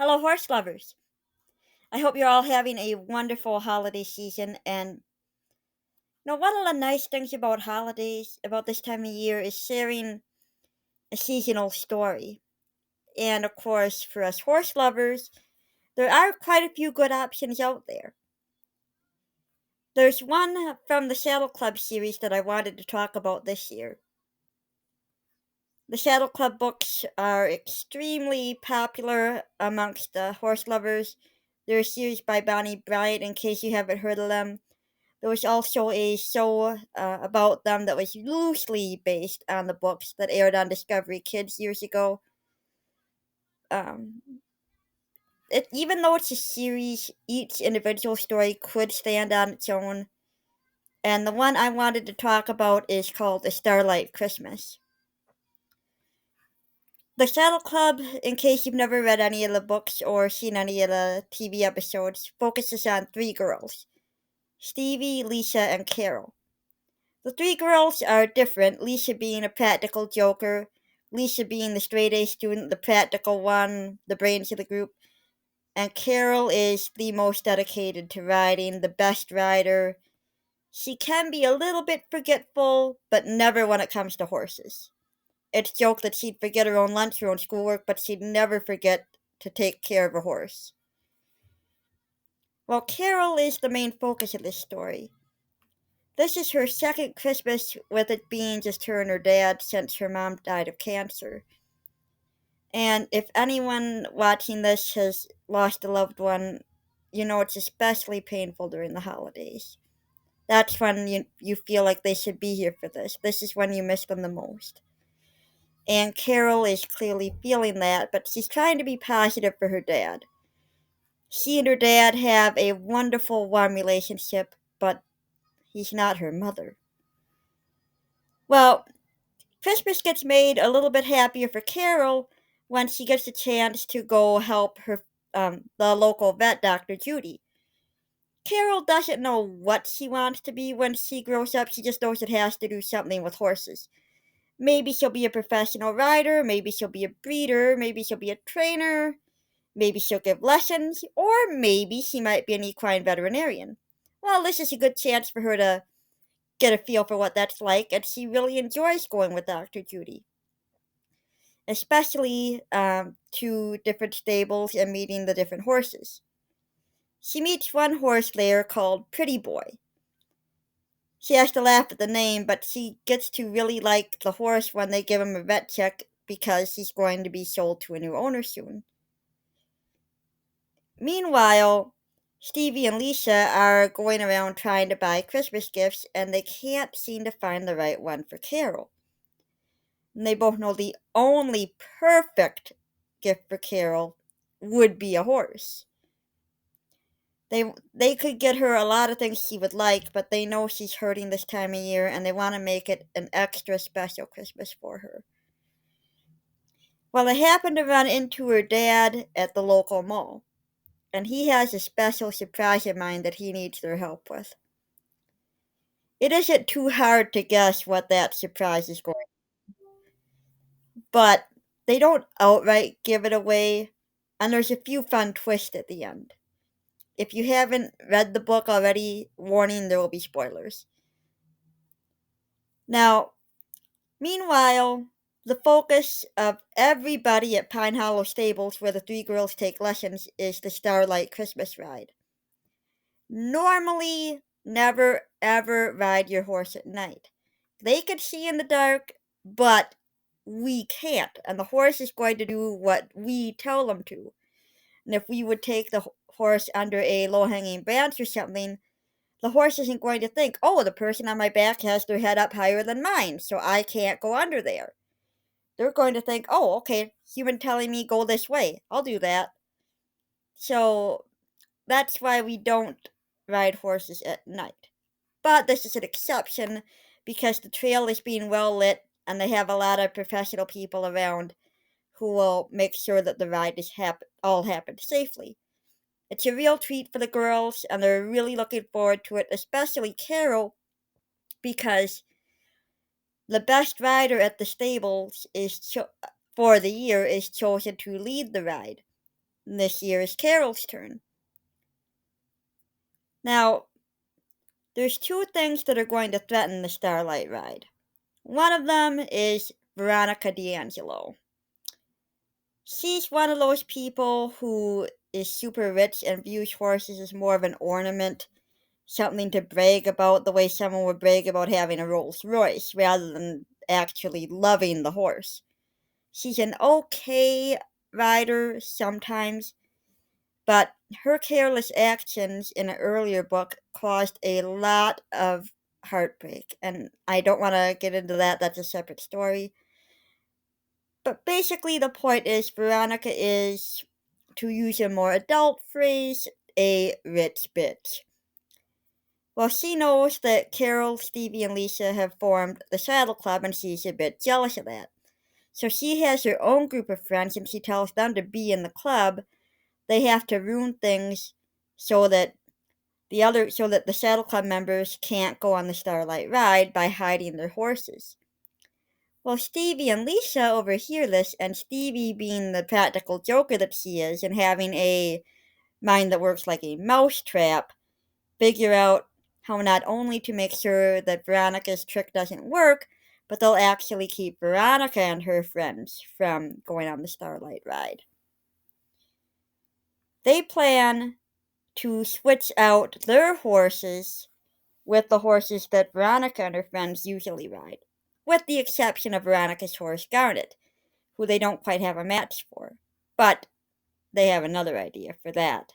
Hello, horse lovers. I hope you're all having a wonderful holiday season. And one of the nice things about holidays, about this time of year, is sharing a seasonal story. And of course, for us horse lovers, there are quite a few good options out there. There's one from the Saddle Club series that I wanted to talk about this year. The Saddle Club books are extremely popular amongst the horse lovers. They're a series by Bryant, in case you haven't heard of them. There was also a show about them that was loosely based on the books that aired on Discovery Kids years ago. Um, Even though it's a series, each individual story could stand on its own. And the one I wanted to talk about is called The Starlight Christmas. The Saddle Club, in case you've never read any of the books or seen any of the TV episodes, focuses on three girls: Stevie, Lisa, and Carol. The three girls are different, Lisa being a practical joker, Lisa being the straight A student, the practical one, the brains of the group, and Carol is the most dedicated to riding, the best rider. She can be a little bit forgetful, but never when it comes to horses. It's joked that she'd forget her own lunch, her own schoolwork, but she'd never forget to take care of a horse. Well, Carol is the main focus of this story. This is her second Christmas with it being just her and her dad since her mom died of cancer. And if anyone watching this has lost a loved one, you know it's especially painful during the holidays. That's when you feel like they should be here for this. This is when you miss them the most. And Carol is clearly feeling that, but she's trying to be positive for her dad. She and her dad have a wonderful, warm relationship, but he's not her mother. Well, Christmas gets made a little bit happier for Carol when she gets a chance to go help the local vet, Dr. Judy. Carol doesn't know what she wants to be when she grows up. She just knows it has to do something with horses. Maybe she'll be a professional rider, maybe she'll be a breeder, maybe she'll be a trainer, maybe she'll give lessons, or maybe she might be an equine veterinarian. Well, this is a good chance for her to get a feel for what that's like, and she really enjoys going with Dr. Judy, especially to different stables and meeting the different horses. She meets one horse there called Pretty Boy. She has to laugh at the name, but she gets to really like the horse when they give him a vet check because he's going to be sold to a new owner soon. Meanwhile, Stevie and Lisa are going around trying to buy Christmas gifts and they can't seem to find the right one for Carol. And they both know the only perfect gift for Carol would be a horse. They could get her a lot of things she would like, but they know she's hurting this time of year and they want to make it an extra special Christmas for her. Well, they happen to run into her dad at the local mall, and he has a special surprise in mind that he needs their help with. It isn't too hard to guess what that surprise is going, but they don't outright give it away, and there's a few fun twists at the end. If you haven't read the book already, warning, there will be spoilers. Now, meanwhile, the focus of everybody at Pine Hollow Stables, where the three girls take lessons, is the Starlight Christmas ride. Normally, never ever ride your horse at night. They can see in the dark, but we can't, and the horse is going to do what we tell them to. And if we would take the horse under a low hanging branch or something, the horse isn't going to think, oh, the person on my back has their head up higher than mine, so I can't go under there. They're going to think, oh, okay, human telling me go this way. I'll do that. So that's why we don't ride horses at night. But this is an exception because the trail is being well lit and they have a lot of professional people around who will make sure that the ride is all happened safely. It's a real treat for the girls and they're really looking forward to it, especially Carol, because the best rider at the stables for the year is chosen to lead the ride. This year is Carol's turn. Now, there's two things that are going to threaten the Starlight ride. One of them is Veronica D'Angelo. She's one of those people who is super rich and views horses as more of an ornament, something to brag about, the way someone would brag about having a Rolls Royce, rather than actually loving the horse. She's an okay rider sometimes, but her careless actions in an earlier book caused a lot of heartbreak, and I don't want to get into that, that's a separate story. But basically, the point is Veronica is, to use a more adult phrase, a rich bitch. Well, she knows that Carol, Stevie, and Lisa have formed the Saddle Club, and she's a bit jealous of that. So she has her own group of friends, and she tells them to be in the club. They have to ruin things so that the Saddle Club members can't go on the Starlight ride by hiding their horses. Well, Stevie and Lisa overhear this, and Stevie, being the practical joker that she is, and having a mind that works like a mousetrap, figure out how not only to make sure that Veronica's trick doesn't work, but they'll actually keep Veronica and her friends from going on the Starlight ride. They plan to switch out their horses with the horses that Veronica and her friends usually ride, with the exception of Veronica's horse Garnet, who they don't quite have a match for. But they have another idea for that.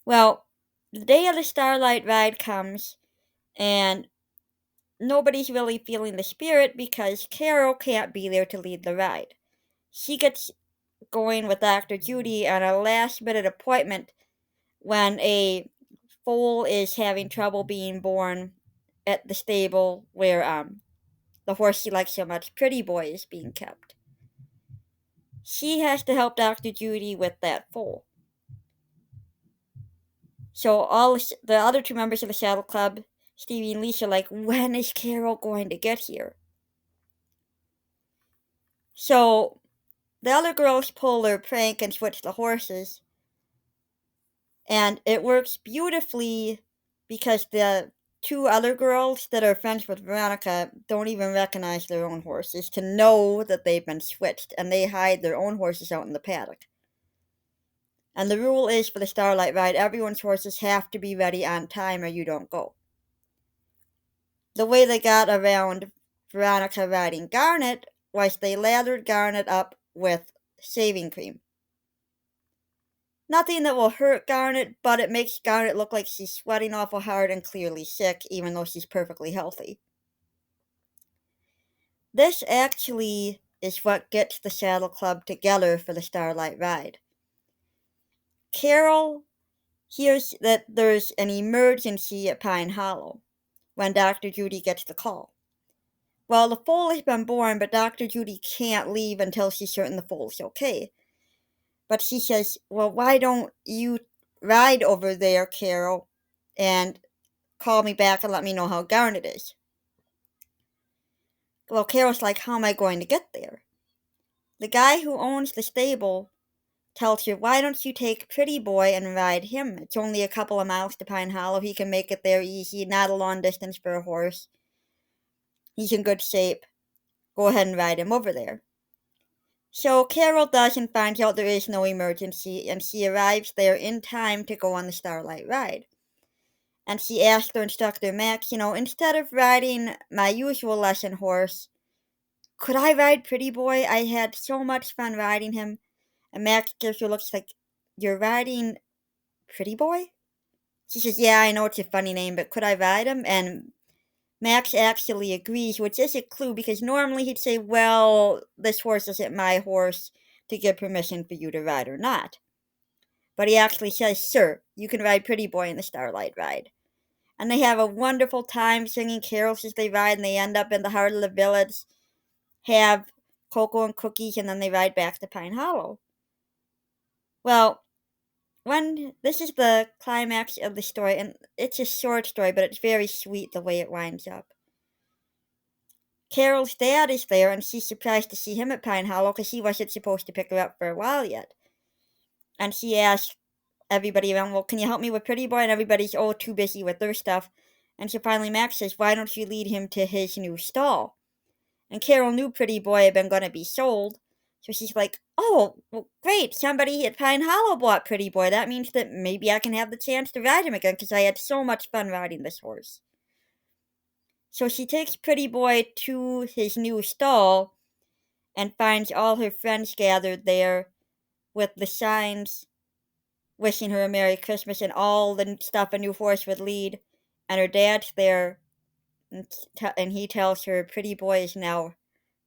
Well, the day of the Starlight ride comes, and nobody's really feeling the spirit because Carol can't be there to lead the ride. She gets going with Dr. Judy on a last minute appointment when a foal is having trouble being born at the stable where the horse she likes so much, Pretty Boy, is being kept. She has to help Dr. Judy with that foal. So all the other two members of the Saddle Club, Stevie and Lisa, are like, when is Carol going to get here? So the other girls pull their prank and switch the horses, and it works beautifully because the two other girls that are friends with Veronica don't even recognize their own horses to know that they've been switched, and they hide their own horses out in the paddock. And the rule is for the Starlight ride, everyone's horses have to be ready on time or you don't go. The way they got around Veronica riding Garnet was they lathered Garnet up with shaving cream. Nothing that will hurt Garnet, but it makes Garnet look like she's sweating awful hard and clearly sick, even though she's perfectly healthy. This actually is what gets the Saddle Club together for the Starlight ride. Carol hears that there's an emergency at Pine Hollow when Dr. Judy gets the call. Well, the foal has been born, but Dr. Judy can't leave until she's certain the foal's okay. But she says, well, why don't you ride over there, Carol, and call me back and let me know how Garnet is? Well, Carol's like, how am I going to get there? The guy who owns the stable tells her, why don't you take Pretty Boy and ride him? It's only a couple of miles to Pine Hollow. He can make it there easy, not a long distance for a horse. He's in good shape. Go ahead and ride him over there. So Carol does and finds out there is no emergency, and she arrives there in time to go on the Starlight ride. And she asks her instructor, Max, instead of riding my usual lesson horse, could I ride Pretty Boy? I had so much fun riding him. And Max gives her looks like, you're riding Pretty Boy? She says, yeah, I know it's a funny name, but could I ride him? And Max actually agrees, which is a clue because normally he'd say, well, this horse isn't my horse to give permission for you to ride or not. But he actually says, sir, you can ride Pretty Boy in the Starlight ride. And they have a wonderful time singing carols as they ride, and they end up in the heart of the village, have cocoa and cookies, and then they ride back to Pine Hollow. Well, this is the climax of the story, and it's a short story, but it's very sweet the way it winds up. Carol's dad is there, and she's surprised to see him at Pine Hollow because he wasn't supposed to pick her up for a while yet. And she asked everybody around, well, can you help me with Pretty Boy? And everybody's all too busy with their stuff. And so finally Max says, why don't you lead him to his new stall? And Carol knew Pretty Boy had been going to be sold. So she's like, oh, well, great. Somebody at Pine Hollow bought Pretty Boy. That means that maybe I can have the chance to ride him again because I had so much fun riding this horse. So she takes Pretty Boy to his new stall and finds all her friends gathered there with the signs wishing her a Merry Christmas and all the stuff a new horse would lead. And her dad's there, and he tells her Pretty Boy is now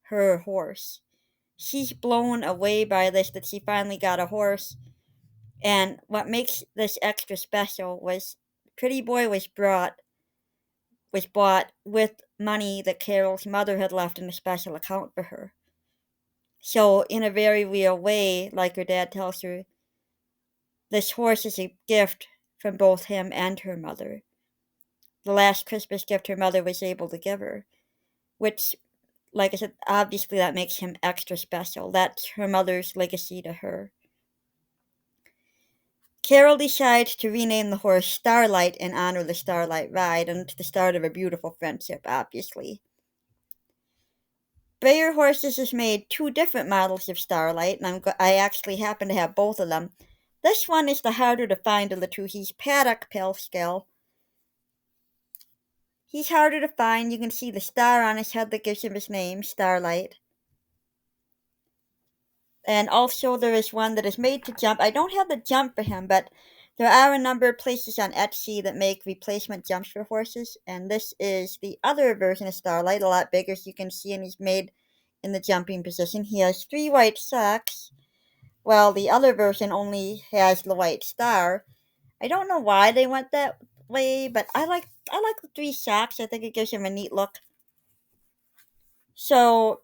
her horse. She's blown away by this that she finally got a horse. And what makes this extra special was Pretty Boy was bought with money that Carol's mother had left in a special account for her. So in a very real way, like her dad tells her, this horse is a gift from both him and her mother. The last Christmas gift her mother was able to give her, which, like I said, obviously that makes him extra special. That's her mother's legacy to her. Carol decides to rename the horse Starlight in honor of the Starlight ride, and it's the start of a beautiful friendship, obviously. Breyer Horses has made two different models of Starlight, and I actually happen to have both of them. This one is the harder to find of the two. He's paddock pale scale. He's harder to find. You can see the star on his head that gives him his name, Starlight. And also there is one that is made to jump. I don't have the jump for him, but there are a number of places on Etsy that make replacement jumps for horses, and this is the other version of Starlight, a lot bigger, so you can see, and he's made in the jumping position. He has 3 white socks, while the other version only has the white star. I don't know why they went that way, but I like the 3 socks. I think it gives him a neat look. So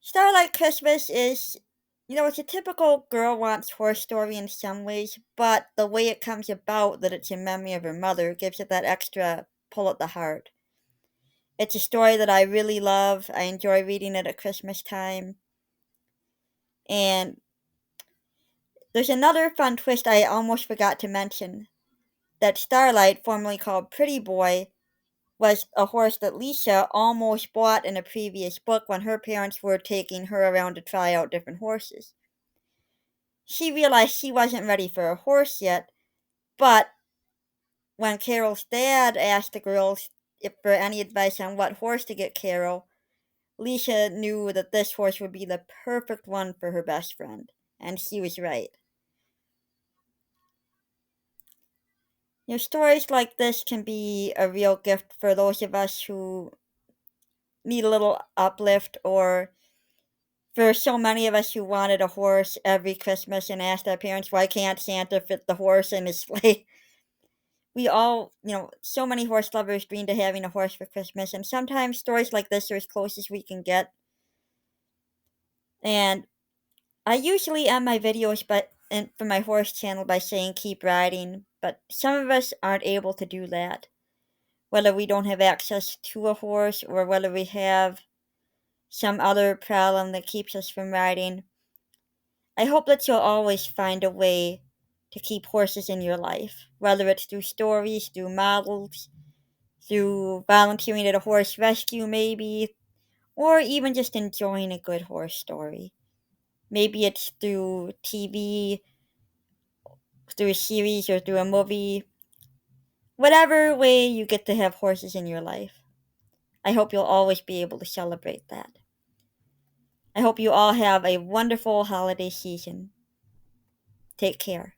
Starlight Christmas is, it's a typical girl wants horse story in some ways, but the way it comes about, that it's in memory of her mother, gives it that extra pull at the heart. It's a story that I really love. I enjoy reading it at Christmas time. And there's another fun twist I almost forgot to mention. That Starlight, formerly called Pretty Boy, was a horse that Lisa almost bought in a previous book when her parents were taking her around to try out different horses. She realized she wasn't ready for a horse yet, but when Carol's dad asked the girls if for any advice on what horse to get Carol, Lisa knew that this horse would be the perfect one for her best friend, and she was right. Stories like this can be a real gift for those of us who need a little uplift, or for so many of us who wanted a horse every Christmas and asked our parents, why can't Santa fit the horse in his sleigh? We all, so many horse lovers dream to having a horse for Christmas, and sometimes stories like this are as close as we can get. And I usually end my videos for my horse channel by saying keep riding, but some of us aren't able to do that. Whether we don't have access to a horse or whether we have some other problem that keeps us from riding. I hope that you'll always find a way to keep horses in your life, whether it's through stories, through models, through volunteering at a horse rescue, maybe, or even just enjoying a good horse story. Maybe it's through TV, through a series, or through a movie. Whatever way you get to have horses in your life, I hope you'll always be able to celebrate that. I hope you all have a wonderful holiday season. Take care.